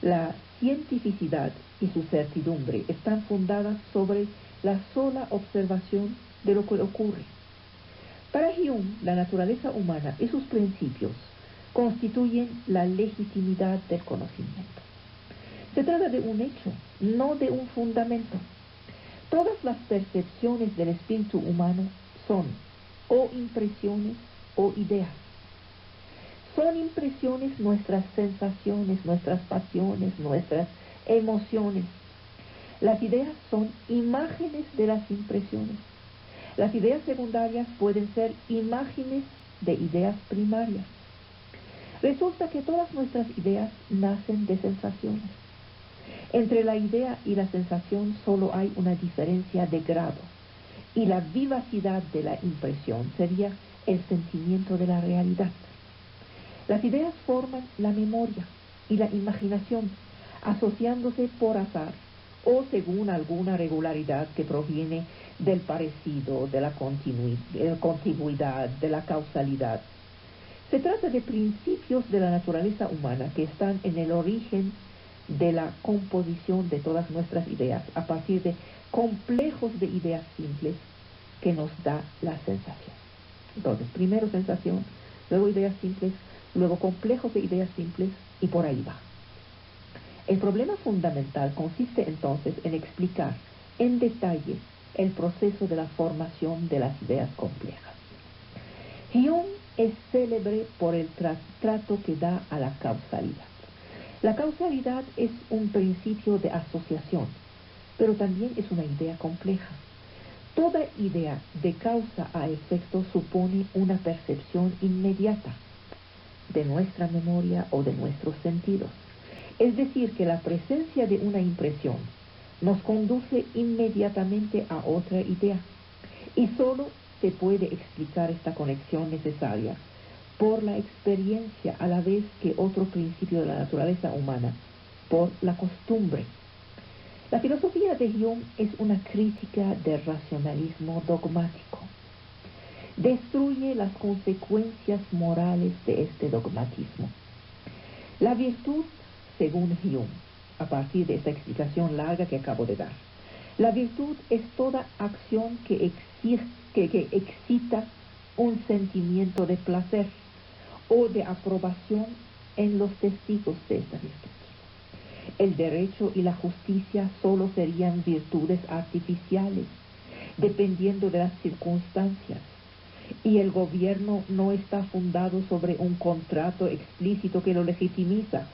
Speaker 2: La cientificidad y su certidumbre están fundadas sobre la sola observación de lo que ocurre. Para Hume, la naturaleza humana y sus principios constituyen la legitimidad del conocimiento. Se trata de un hecho, no de un fundamento. Todas las percepciones del espíritu humano son o impresiones o ideas. Son impresiones nuestras sensaciones, nuestras pasiones, nuestras emociones. Las ideas son imágenes de las impresiones. Las ideas secundarias pueden ser imágenes de ideas primarias. Resulta que todas nuestras ideas nacen de sensaciones. Entre la idea y la sensación solo hay una diferencia de grado, y la vivacidad de la impresión sería el sentimiento de la realidad. Las ideas forman la memoria y la imaginación, asociándose por azar o según alguna regularidad que proviene del parecido, de la continuidad, de la causalidad. Se trata de principios de la naturaleza humana que están en el origen de la composición de todas nuestras ideas, a partir de complejos de ideas simples que nos da la sensación. Entonces, primero sensación, luego ideas simples, luego complejos de ideas simples, y por ahí va. El problema fundamental consiste entonces en explicar en detalle el proceso de la formación de las ideas complejas. Hume es célebre por el trato que da a la causalidad. La causalidad es un principio de asociación, pero también es una idea compleja. Toda idea de causa a efecto supone una percepción inmediata de nuestra memoria o de nuestros sentidos. Es decir, que la presencia de una impresión nos conduce inmediatamente a otra idea. Y solo se puede explicar esta conexión necesaria por la experiencia a la vez que otro principio de la naturaleza humana, por la costumbre. La filosofía de Hume es una crítica del racionalismo dogmático. Destruye las consecuencias morales de este dogmatismo. La virtud, según Hume, a partir de esta explicación larga que acabo de dar, la virtud es toda acción que excita un sentimiento de placer o de aprobación en los testigos de esta virtud. El derecho y la justicia solo serían virtudes artificiales, dependiendo de las circunstancias, y el gobierno no está fundado sobre un contrato explícito que lo legitimiza.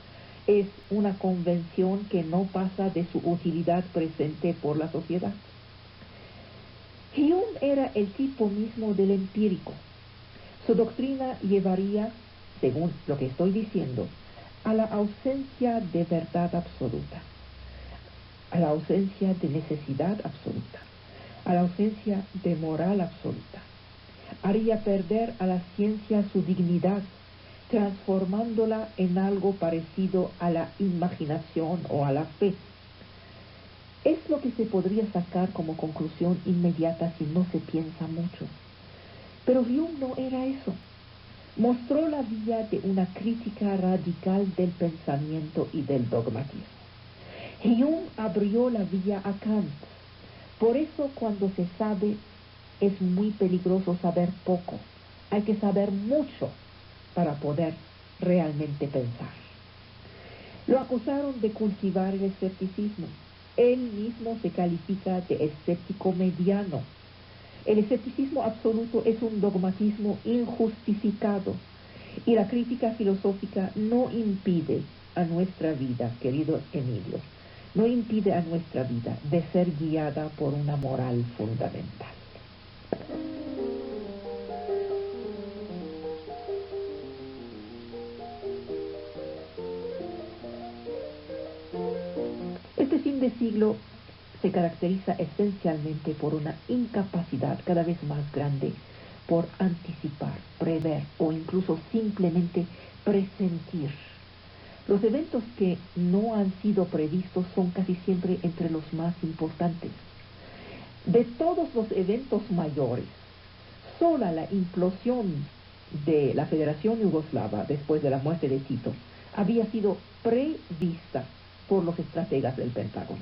Speaker 2: Es una convención que no pasa de su utilidad presente por la sociedad. Hume era el tipo mismo del empírico. Su doctrina llevaría, según lo que estoy diciendo, a la ausencia de verdad absoluta, a la ausencia de necesidad absoluta, a la ausencia de moral absoluta. Haría perder a la ciencia su dignidad, transformándola en algo parecido a la imaginación o a la fe. Es lo que se podría sacar como conclusión inmediata si no se piensa mucho. Pero Hume no era eso. Mostró la vía de una crítica radical del pensamiento y del dogmatismo. Hume abrió la vía a Kant. Por eso, cuando se sabe, es muy peligroso saber poco. Hay que saber mucho para poder realmente pensar. Lo acusaron de cultivar el escepticismo. Él mismo se califica de escéptico mediano. El escepticismo absoluto es un dogmatismo injustificado, y la crítica filosófica no impide a nuestra vida, querido Emilio, no impide a nuestra vida de ser guiada por una moral fundamental. Este fin de siglo se caracteriza esencialmente por una incapacidad cada vez más grande por anticipar, prever o incluso simplemente presentir. Los eventos que no han sido previstos son casi siempre entre los más importantes. De todos los eventos mayores, sola la implosión de la Federación Yugoslava después de la muerte de Tito había sido prevista por los estrategas del Pentágono.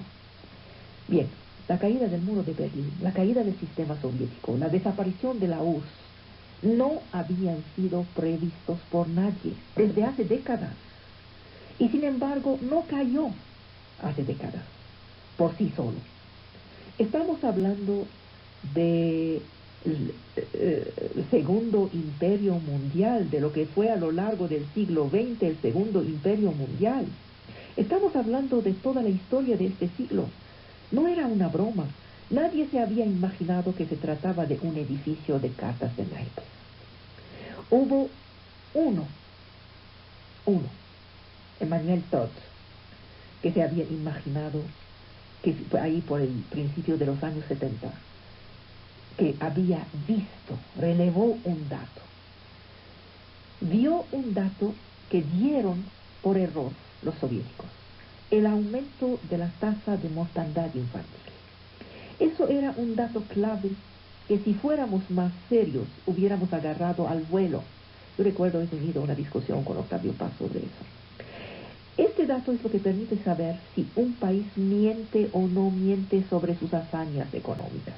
Speaker 2: Bien, la caída del muro de Berlín, la caída del sistema soviético, la desaparición de la URSS, no habían sido previstos por nadie desde hace décadas. Y sin embargo, no cayó hace décadas por sí solo. Estamos hablando del Segundo Imperio Mundial, de lo que fue a lo largo del siglo XX el Segundo Imperio Mundial. Estamos hablando de toda la historia de este siglo. No era una broma. Nadie se había imaginado que se trataba de un edificio de cartas de naipes. Hubo uno, Emmanuel Todd, que se había imaginado, que fue ahí por el principio de los años 70, que había visto, relevó un dato. Vio un dato que dieron por error los soviéticos: el aumento de la tasa de mortandad infantil. Eso era un dato clave que si fuéramos más serios hubiéramos agarrado al vuelo. Yo recuerdo haber tenido una discusión con Octavio Paz sobre eso. Este dato es lo que permite saber si un país miente o no miente sobre sus hazañas económicas.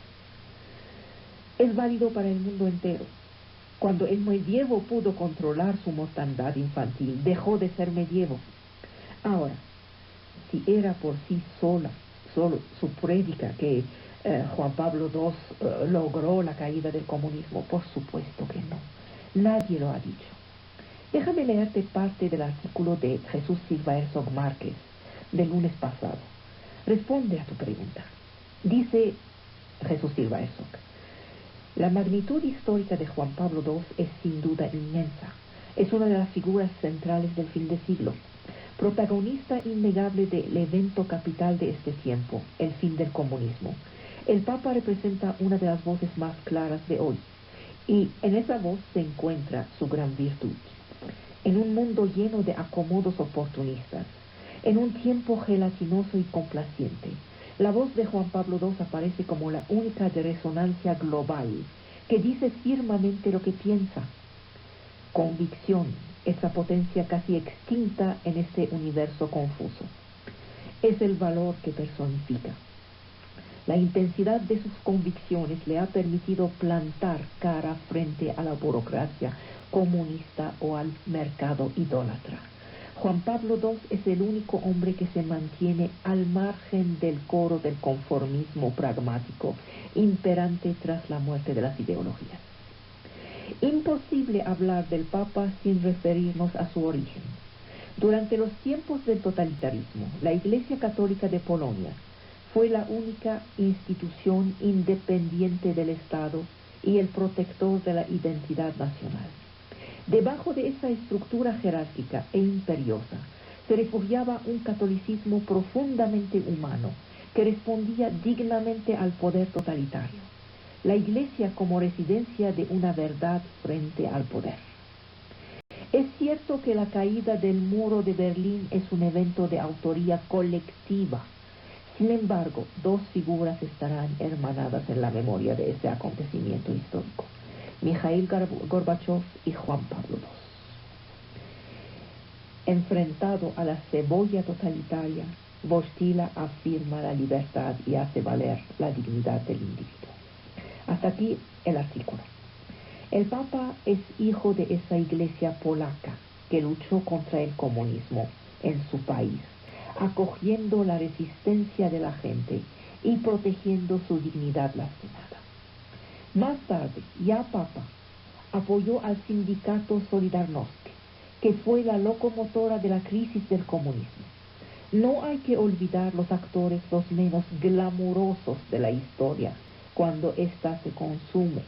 Speaker 2: Es válido para el mundo entero. Cuando el medievo pudo controlar su mortandad infantil, dejó de ser medievo. Ahora, si era por sí solo su prédica que Juan Pablo II logró la caída del comunismo, por supuesto que no. Nadie lo ha dicho. Déjame leerte parte del artículo de Jesús Silva Herzog Márquez del lunes pasado. Responde a tu pregunta. Dice Jesús Silva Herzog: la magnitud histórica de Juan Pablo II es sin duda inmensa. Es una de las figuras centrales del fin de siglo, protagonista innegable del evento capital de este tiempo, el fin del comunismo. El Papa representa una de las voces más claras de hoy, y en esa voz se encuentra su gran virtud. En un mundo lleno de acomodos oportunistas, en un tiempo gelatinoso y complaciente, la voz de Juan Pablo II aparece como la única de resonancia global que dice firmemente lo que piensa. Convicción, esa potencia casi extinta en este universo confuso. Es el valor que personifica. La intensidad de sus convicciones le ha permitido plantar cara frente a la burocracia comunista o al mercado idólatra. Juan Pablo II es el único hombre que se mantiene al margen del coro del conformismo pragmático imperante tras la muerte de las ideologías. Imposible hablar del Papa sin referirnos a su origen. Durante los tiempos del totalitarismo, la Iglesia Católica de Polonia fue la única institución independiente del Estado y el protector de la identidad nacional. Debajo de esa estructura jerárquica e imperiosa se refugiaba un catolicismo profundamente humano que respondía dignamente al poder totalitario. La Iglesia como residencia de una verdad frente al poder. Es cierto que la caída del muro de Berlín es un evento de autoría colectiva. Sin embargo, dos figuras estarán hermanadas en la memoria de ese acontecimiento histórico: Mikhail Gorbachev y Juan Pablo II. Enfrentado a la cebolla totalitaria, Wojtyla afirma la libertad y hace valer la dignidad del individuo. Hasta aquí el artículo. El Papa es hijo de esa iglesia polaca que luchó contra el comunismo en su país, acogiendo la resistencia de la gente y protegiendo su dignidad lastimada. Más tarde, ya Papa, apoyó al sindicato Solidarność, que fue la locomotora de la crisis del comunismo. No hay que olvidar los actores los menos glamurosos de la historia cuando ésta se consume.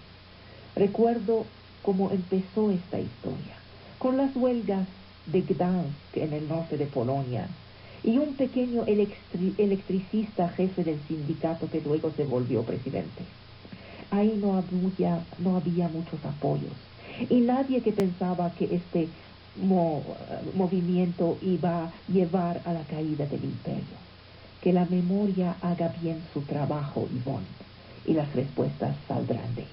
Speaker 2: Recuerdo cómo empezó esta historia, con las huelgas de Gdansk en el norte de Polonia, y un pequeño electricista jefe del sindicato que luego se volvió presidente. Ahí no había muchos apoyos, y nadie que pensaba que este movimiento iba a llevar a la caída del imperio. Que la memoria haga bien su trabajo, Ivonne, y las respuestas saldrán de ella.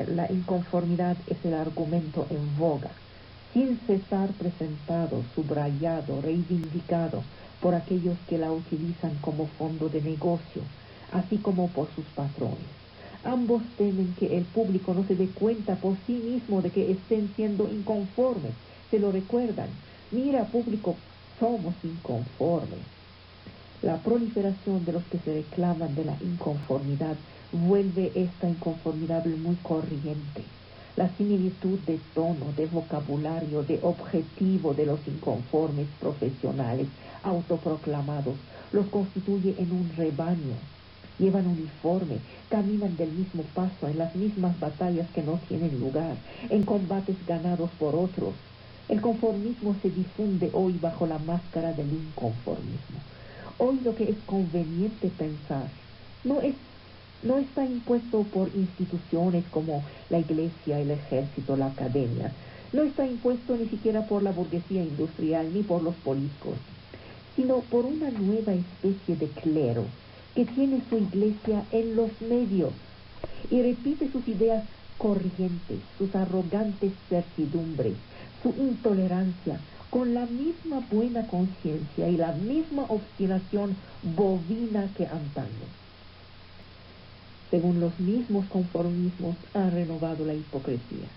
Speaker 2: La inconformidad es el argumento en boga, sin cesar presentado, subrayado, reivindicado por aquellos que la utilizan como fondo de negocio, así como por sus patrones. Ambos temen que el público no se dé cuenta por sí mismo de que estén siendo inconformes. Se lo recuerdan: mira, público, somos inconformes. La proliferación de los que se reclaman de la inconformidad vuelve esta inconformidad muy corriente. La similitud de tono, de vocabulario, de objetivo de los inconformes profesionales autoproclamados los constituye en un rebaño. Llevan uniforme, caminan del mismo paso en las mismas batallas que no tienen lugar, en combates ganados por otros. El conformismo se difunde hoy bajo la máscara del inconformismo. Hoy lo que es conveniente pensar no está impuesto por instituciones como la Iglesia, el Ejército, la Academia. No está impuesto ni siquiera por la burguesía industrial ni por los políticos, sino por una nueva especie de clero que tiene su iglesia en los medios y repite sus ideas corrientes, sus arrogantes certidumbres, su intolerancia, con la misma buena conciencia y la misma obstinación bovina que antaño. Según los mismos conformismos, han renovado la hipocresía.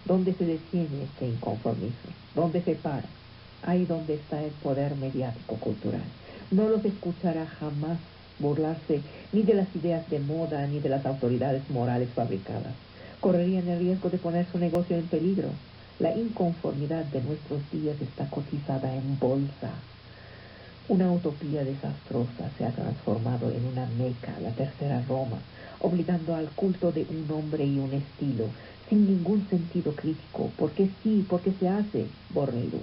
Speaker 2: ¿Dónde se detiene este inconformismo? ¿Dónde se para? Ahí donde está el poder mediático-cultural. No los escuchará jamás burlarse ni de las ideas de moda ni de las autoridades morales fabricadas, Correrían el riesgo de poner su negocio en peligro. La inconformidad de nuestros días está cotizada en bolsa. Una utopía desastrosa se ha transformado en una meca, la tercera Roma, obligando al culto de un hombre y un estilo, sin ningún sentido crítico, porque sí, porque se hace, Borrello.